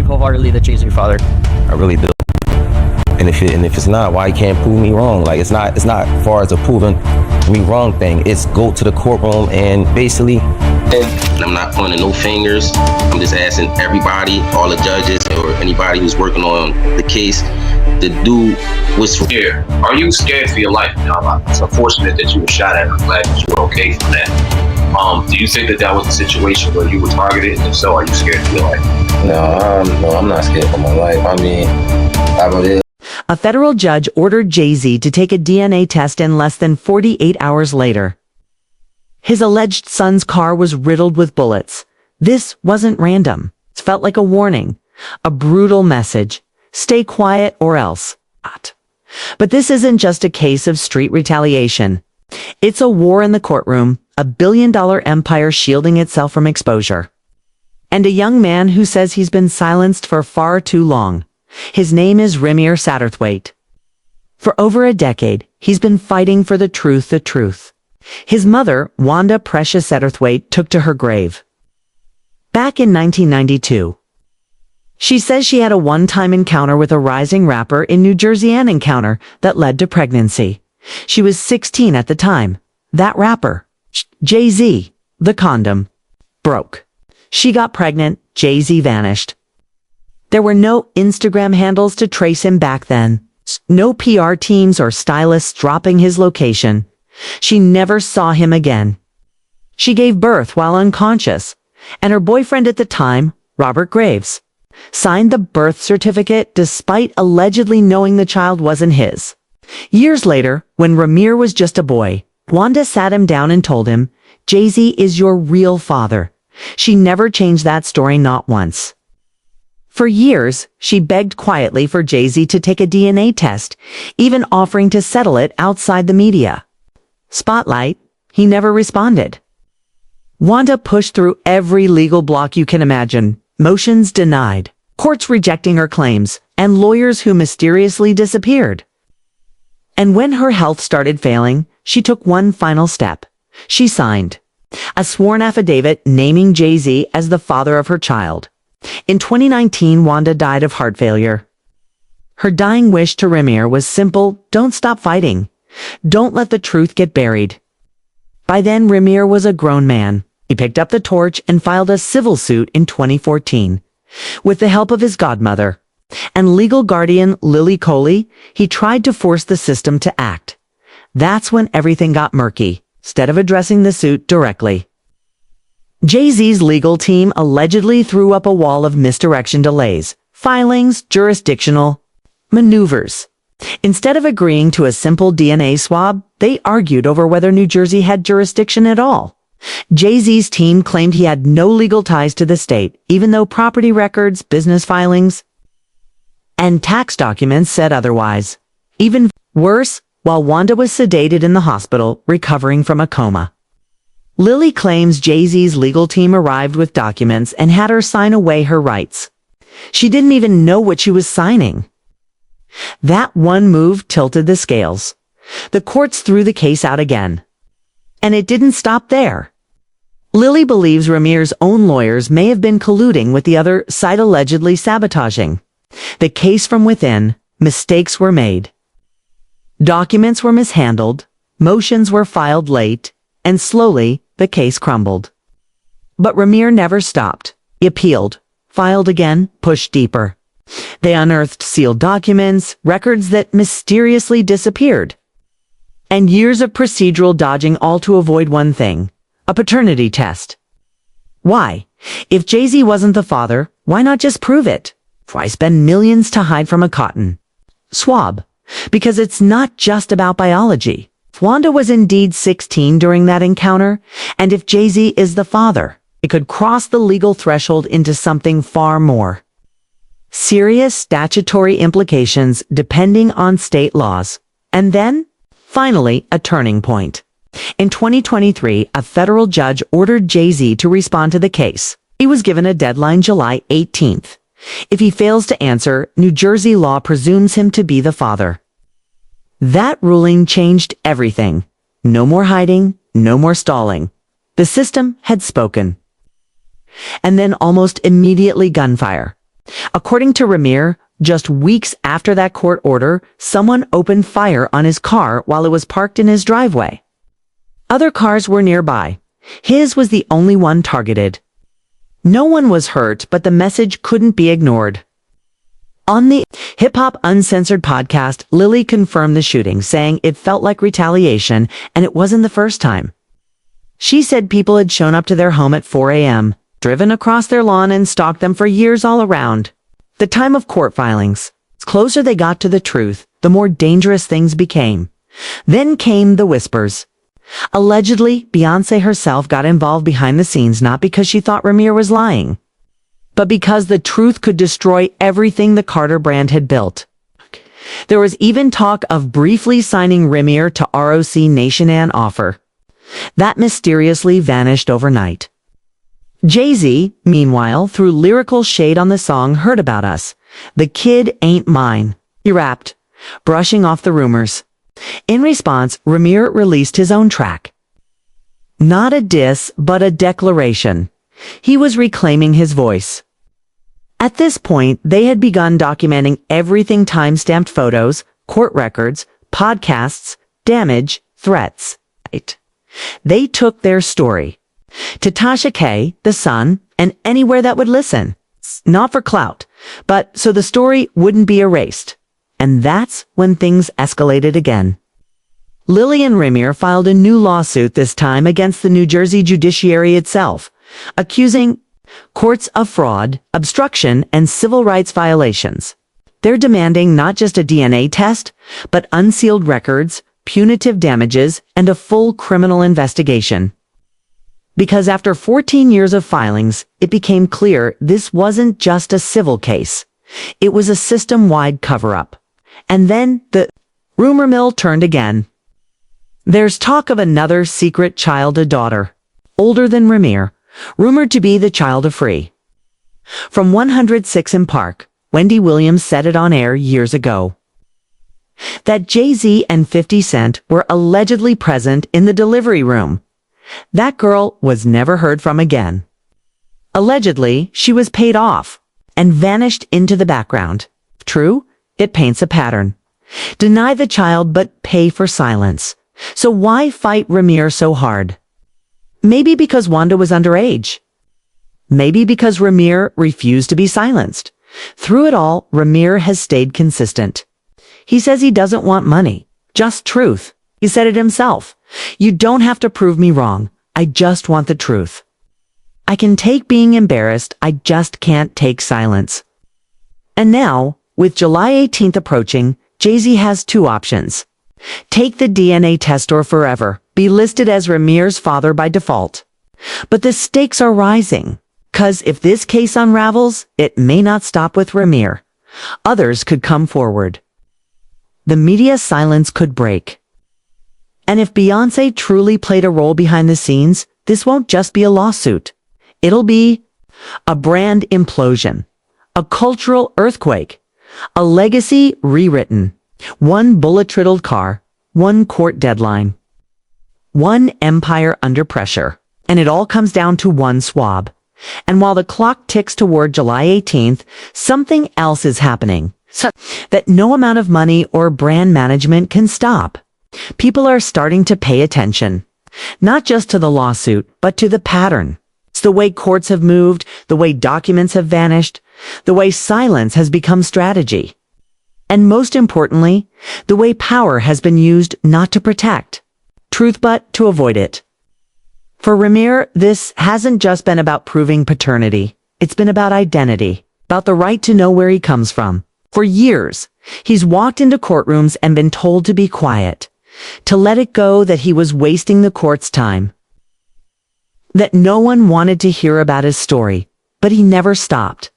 wholeheartedly that Jay's your father? I really do. And if it's not, why you can't prove me wrong? Like, it's not far as a proving me wrong thing. It's go to the courtroom and basically. And I'm not pointing no fingers. I'm just asking everybody, all the judges or anybody who's working on the case, to do what's fair. Are you scared for your life now? It's unfortunate that you were shot at. I'm glad that you were okay from that. Do you think that was a situation where you were targeted? And if so, are you scared for your life? No, I'm not scared for my life. I mean, I believe. A federal judge ordered Jay-Z to take a DNA test in less than 48 hours later. His alleged son's car was riddled with bullets. This wasn't random. It felt like a warning, a brutal message. Stay quiet or else. But this isn't just a case of street retaliation. It's a war in the courtroom, a billion-dollar empire shielding itself from exposure. And a young man who says he's been silenced for far too long. His name is Rymir Satterthwaite. For over a decade, he's been fighting for the truth. His mother, Wanda Precious Satterthwaite, took to her grave. Back in 1992, she says she had a one-time encounter with a rising rapper in New Jersey, an encounter that led to pregnancy. She was 16 at the time. That rapper, Jay-Z, the condom, broke. She got pregnant, Jay-Z vanished. There were no Instagram handles to trace him back then. No PR teams or stylists dropping his location. She never saw him again. She gave birth while unconscious, and her boyfriend at the time, Robert Graves, signed the birth certificate despite allegedly knowing the child wasn't his. Years later, when Rymir was just a boy, Wanda sat him down and told him, "Jay-Z is your real father." She never changed that story, not once. For years, she begged quietly for Jay-Z to take a DNA test, even offering to settle it outside the media spotlight. He never responded. Wanda pushed through every legal block you can imagine, motions denied, courts rejecting her claims, and lawyers who mysteriously disappeared. And when her health started failing, she took one final step. She signed a sworn affidavit naming Jay-Z as the father of her child. In 2019, Wanda died of heart failure. Her dying wish to Rymir was simple: don't stop fighting. Don't let the truth get buried. By then, Rymir was a grown man. He picked up the torch and filed a civil suit in 2014. With the help of his godmother and legal guardian Lily Coley, he tried to force the system to act. That's when everything got murky, instead of addressing the suit directly. Jay-Z's legal team allegedly threw up a wall of misdirection delays, filings, jurisdictional maneuvers. Instead of agreeing to a simple DNA swab, they argued over whether New Jersey had jurisdiction at all. Jay-Z's team claimed he had no legal ties to the state, even though property records, business filings, and tax documents said otherwise. Even worse, while Wanda was sedated in the hospital, recovering from a coma. Lily claims Jay-Z's legal team arrived with documents and had her sign away her rights. She didn't even know what she was signing. That one move tilted the scales. The courts threw the case out again. And it didn't stop there. Lily believes Rymir's own lawyers may have been colluding with the other side, allegedly sabotaging the case from within. Mistakes were made. Documents were mishandled, motions were filed late, and slowly, the case crumbled. But Rymir never stopped. He appealed, filed again, pushed deeper. They unearthed sealed documents, records that mysteriously disappeared, and years of procedural dodging, all to avoid one thing: a paternity test. Why? If Jay-Z wasn't the father, why not just prove it? Why spend millions to hide from a cotton swab? Because it's not just about biology. If Wanda was indeed 16 during that encounter, and if Jay-Z is the father, it could cross the legal threshold into something far more. Serious statutory implications depending on state laws. And then, finally, a turning point. In 2023, a federal judge ordered Jay-Z to respond to the case. He was given a deadline, July 18th. If he fails to answer, New Jersey law presumes him to be the father. That ruling changed everything. No more hiding, no more stalling. The system had spoken. And then almost immediately gunfire. According to Rymir, just weeks after that court order, someone opened fire on his car while it was parked in his driveway. Other cars were nearby. His was the only one targeted. No one was hurt, but the message couldn't be ignored. On the Hip Hop Uncensored podcast, Lily confirmed the shooting, saying it felt like retaliation, and it wasn't the first time. She said people had shown up to their home at 4 a.m., driven across their lawn and stalked them for years all around. The time of court filings. The closer they got to the truth, the more dangerous things became. Then came the whispers. Allegedly, Beyoncé herself got involved behind the scenes not because she thought Rymir was lying, but because the truth could destroy everything the Carter brand had built. There was even talk of briefly signing Rymir to ROC Nation an offer. That mysteriously vanished overnight. Jay-Z, meanwhile, threw lyrical shade on the song Heard About Us. The kid ain't mine, he rapped, brushing off the rumors. In response, Rymir released his own track. Not a diss, but a declaration. He was reclaiming his voice. At this point, they had begun documenting everything: time-stamped photos, court records, podcasts, damage, threats. They took their story to Tasha K, The Sun, and anywhere that would listen. Not for clout, but so the story wouldn't be erased. And that's when things escalated again. Lily and Rymir filed a new lawsuit, this time against the New Jersey judiciary itself, accusing courts of fraud, obstruction, and civil rights violations. They're demanding not just a DNA test, but unsealed records, punitive damages, and a full criminal investigation. Because after 14 years of filings, it became clear this wasn't just a civil case. It was a system-wide cover-up. And then the rumor mill turned again. There's talk of another secret child, a daughter, older than Rymir, rumored to be the child of Free. From 106 in Park, Wendy Williams said it on air years ago. That Jay-Z and 50 Cent were allegedly present in the delivery room. That girl was never heard from again. Allegedly, she was paid off and vanished into the background. True, it paints a pattern. Deny the child but pay for silence. So why fight Rymir so hard? Maybe because Wanda was underage. Maybe because Rymir refused to be silenced. Through it all, Rymir has stayed consistent. He says he doesn't want money, just truth. He said it himself. You don't have to prove me wrong. I just want the truth. I can take being embarrassed. I just can't take silence. And now, with July 18th approaching, Jay-Z has two options. Take the DNA test or forever be listed as Rymir's father by default. But the stakes are rising, 'cause if this case unravels, it may not stop with Rymir. Others could come forward. The media silence could break. And if Beyoncé truly played a role behind the scenes, this won't just be a lawsuit. It'll be a brand implosion, a cultural earthquake, a legacy rewritten, one bullet-riddled car, one court deadline, one empire under pressure. And it all comes down to one swab. And while the clock ticks toward July 18th, something else is happening that no amount of money or brand management can stop. People are starting to pay attention, not just to the lawsuit, but to the pattern. It's the way courts have moved, the way documents have vanished, the way silence has become strategy. And most importantly, the way power has been used not to protect truth, but to avoid it. For Rymir, this hasn't just been about proving paternity. It's been about identity, about the right to know where he comes from. For years, he's walked into courtrooms and been told to be quiet, to let it go, that he was wasting the court's time, that no one wanted to hear about his story, but he never stopped.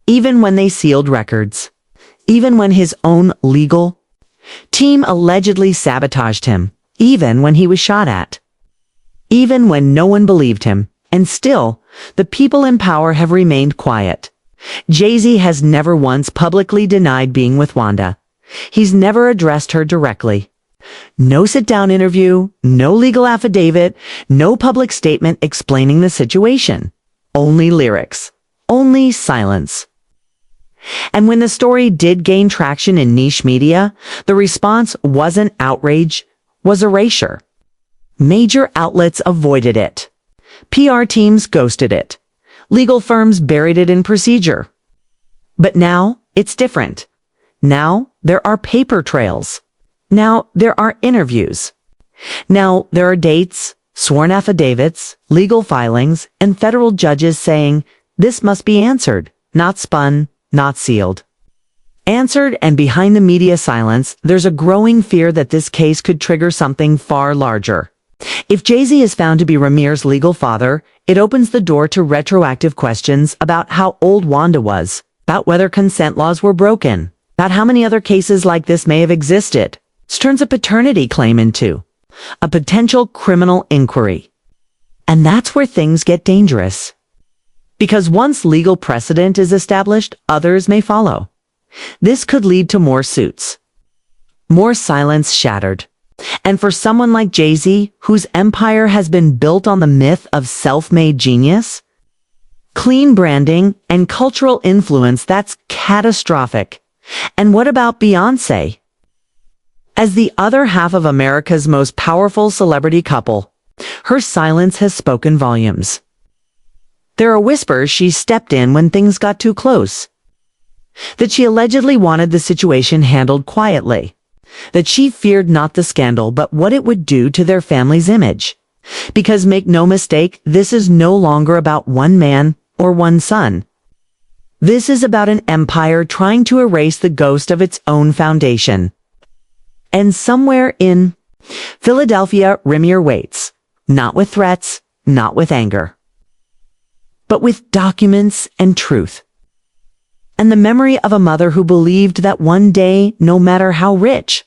Even when they sealed records, even when his own legal team allegedly sabotaged him, even when he was shot at, even when no one believed him, and still, the people in power have remained quiet. Jay-Z has never once publicly denied being with Wanda. He's never addressed her directly. No sit-down interview, no legal affidavit, no public statement explaining the situation. Only lyrics. only silence. And when the story did gain traction in niche media, the response wasn't outrage, was erasure. Major outlets avoided it. PR teams ghosted it. Legal firms buried it in procedure. But now it's different. Now there are paper trails. Now there are interviews. Now there are dates, sworn affidavits, legal filings, and federal judges saying this must be answered, not spun, not sealed. Answered, and behind the media silence, there's a growing fear that this case could trigger something far larger. If Jay-Z is found to be Rymir's legal father, it opens the door to retroactive questions about how old Wanda was, about whether consent laws were broken, about how many other cases like this may have existed. This turns a paternity claim into a potential criminal inquiry. And that's where things get dangerous. Because once legal precedent is established, others may follow. This could lead to more suits, more silence shattered. And for someone like Jay-Z, whose empire has been built on the myth of self-made genius, clean branding, and cultural influence, that's catastrophic. And what about Beyoncé? As the other half of America's most powerful celebrity couple, her silence has spoken volumes. There are whispers she stepped in when things got too close, that she allegedly wanted the situation handled quietly, that she feared not the scandal but what it would do to their family's image. Because make no mistake, this is no longer about one man or one son. This is about an empire trying to erase the ghost of its own foundation. And somewhere in Philadelphia, Rymir waits, not with threats, not with anger, but with documents and truth. And the memory of a mother who believed that one day, no matter how rich,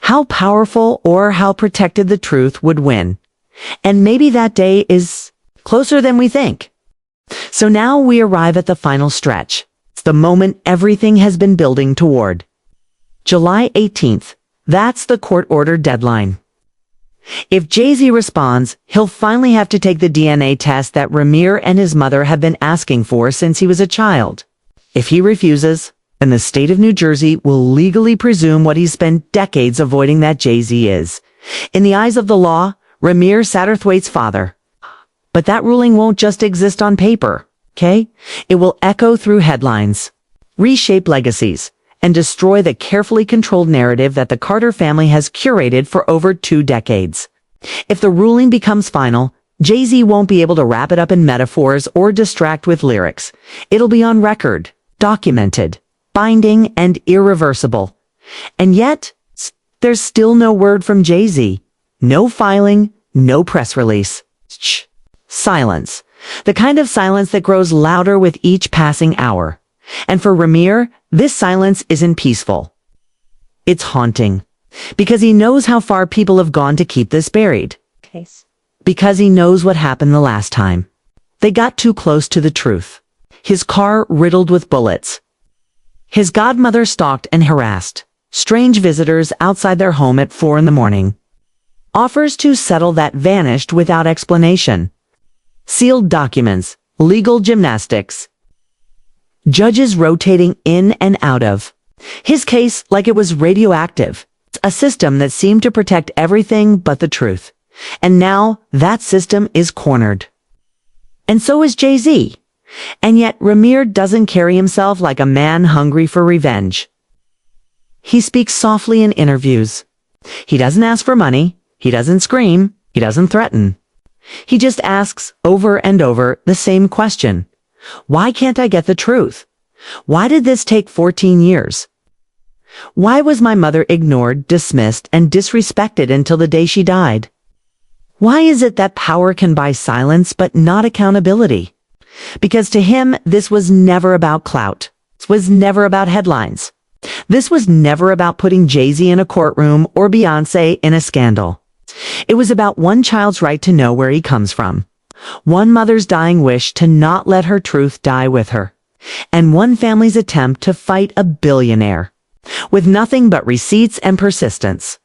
how powerful, or how protected, the truth would win. And maybe that day is closer than we think. So now we arrive at the final stretch. It's the moment everything has been building toward. July 18th. That's the court-ordered deadline. If Jay-Z responds, he'll finally have to take the DNA test that Rymir and his mother have been asking for since he was a child. If he refuses, then the state of New Jersey will legally presume what he's spent decades avoiding, that Jay-Z is, in the eyes of the law, Rymir Satterthwaite's father. But that ruling won't just exist on paper, okay? It will echo through headlines, reshape legacies, and destroy the carefully controlled narrative that the Carter family has curated for over 2 decades. If the ruling becomes final, Jay-Z won't be able to wrap it up in metaphors or distract with lyrics. It'll be on record, documented, binding, and irreversible. And yet, there's still no word from Jay-Z. No filing, no press release. Shh. Silence. The kind of silence that grows louder with each passing hour. And for Rymir, this silence isn't peaceful. It's haunting. Because he knows how far people have gone to keep this buried. Because he knows what happened the last time. They got too close to the truth. His car riddled with bullets. His godmother stalked and harassed. Strange visitors outside their home at 4 a.m. Offers to settle that vanished without explanation. Sealed documents. Legal gymnastics. Judges rotating in and out of his case like it was radioactive. A system that seemed to protect everything but the truth. And now that system is cornered. And so is Jay-Z. And yet Rymir doesn't carry himself like a man hungry for revenge. He speaks softly in interviews. He doesn't ask for money. He doesn't scream. He doesn't threaten. He just asks over and over the same question. Why can't I get the truth? Why did this take 14 years? Why was my mother ignored, dismissed, and disrespected until the day she died? Why is it that power can buy silence but not accountability? Because to him, this was never about clout. This was never about headlines. This was never about putting Jay-Z in a courtroom or Beyoncé in a scandal. It was about one child's right to know where he comes from. One mother's dying wish to not let her truth die with her. And one family's attempt to fight a billionaire. With nothing but receipts and persistence.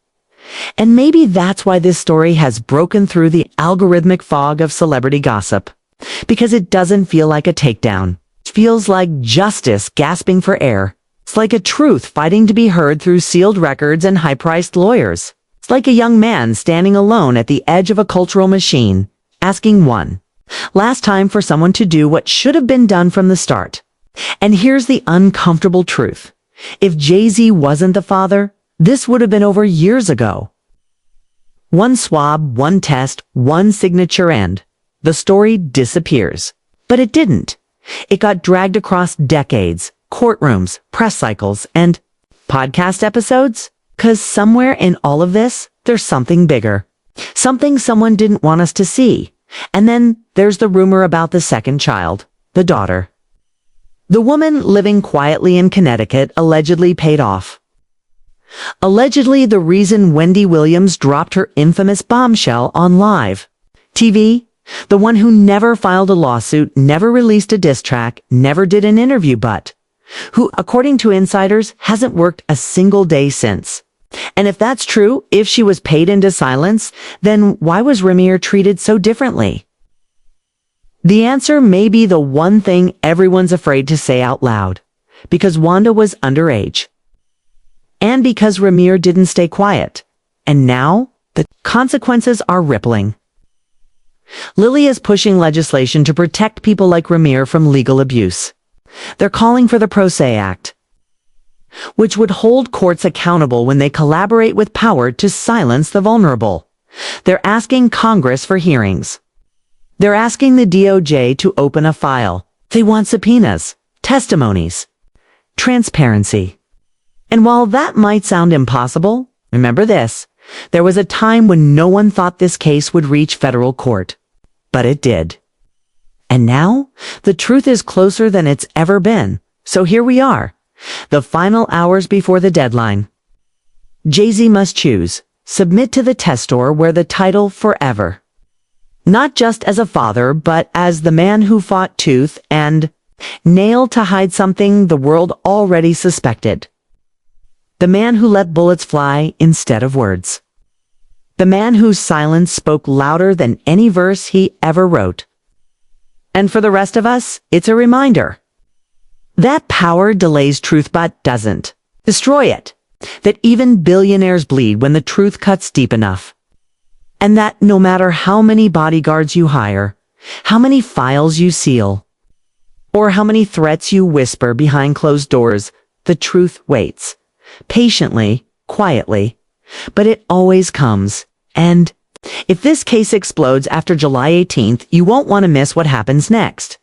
And maybe that's why this story has broken through the algorithmic fog of celebrity gossip. Because it doesn't feel like a takedown. It feels like justice gasping for air. It's like a truth fighting to be heard through sealed records and high-priced lawyers. It's like a young man standing alone at the edge of a cultural machine, asking one last time for someone to do what should have been done from the start. And here's the uncomfortable truth. If Jay-Z wasn't the father, this would have been over years ago. One swab, one test, one signature, and the story disappears. But it didn't. It got dragged across decades, courtrooms, press cycles, and podcast episodes. 'Cause somewhere in all of this, there's something bigger. Something someone didn't want us to see. And then there's the rumor about the second child, the daughter. The woman living quietly in Connecticut allegedly paid off. Allegedly the reason Wendy Williams dropped her infamous bombshell on live TV, the one who never filed a lawsuit, never released a diss track, never did an interview, but who, according to insiders, hasn't worked a single day since. And if that's true, if she was paid into silence, then why was Rymir treated so differently? The answer may be the one thing everyone's afraid to say out loud. Because Wanda was underage. And because Rymir didn't stay quiet. And now, the consequences are rippling. Lily is pushing legislation to protect people like Rymir from legal abuse. They're calling for the Pro Se Act, which would hold courts accountable when they collaborate with power to silence the vulnerable. They're asking Congress for hearings. They're asking the DOJ to open a file. They want subpoenas, testimonies, transparency. And while that might sound impossible, remember this, there was a time when no one thought this case would reach federal court. But it did. And now, the truth is closer than it's ever been. So here we are, the final hours before the deadline. Jay-Z must choose, submit to the test store where the title forever. Not just as a father, but as the man who fought tooth and nail to hide something the world already suspected. The man who let bullets fly instead of words. The man whose silence spoke louder than any verse he ever wrote. And for the rest of us, it's a reminder. That power delays truth but doesn't destroy it. That even billionaires bleed when the truth cuts deep enough. And that no matter how many bodyguards you hire, how many files you seal, or how many threats you whisper behind closed doors, the truth waits. Patiently, quietly, but it always comes. And if this case explodes after July 18th, you won't want to miss what happens next.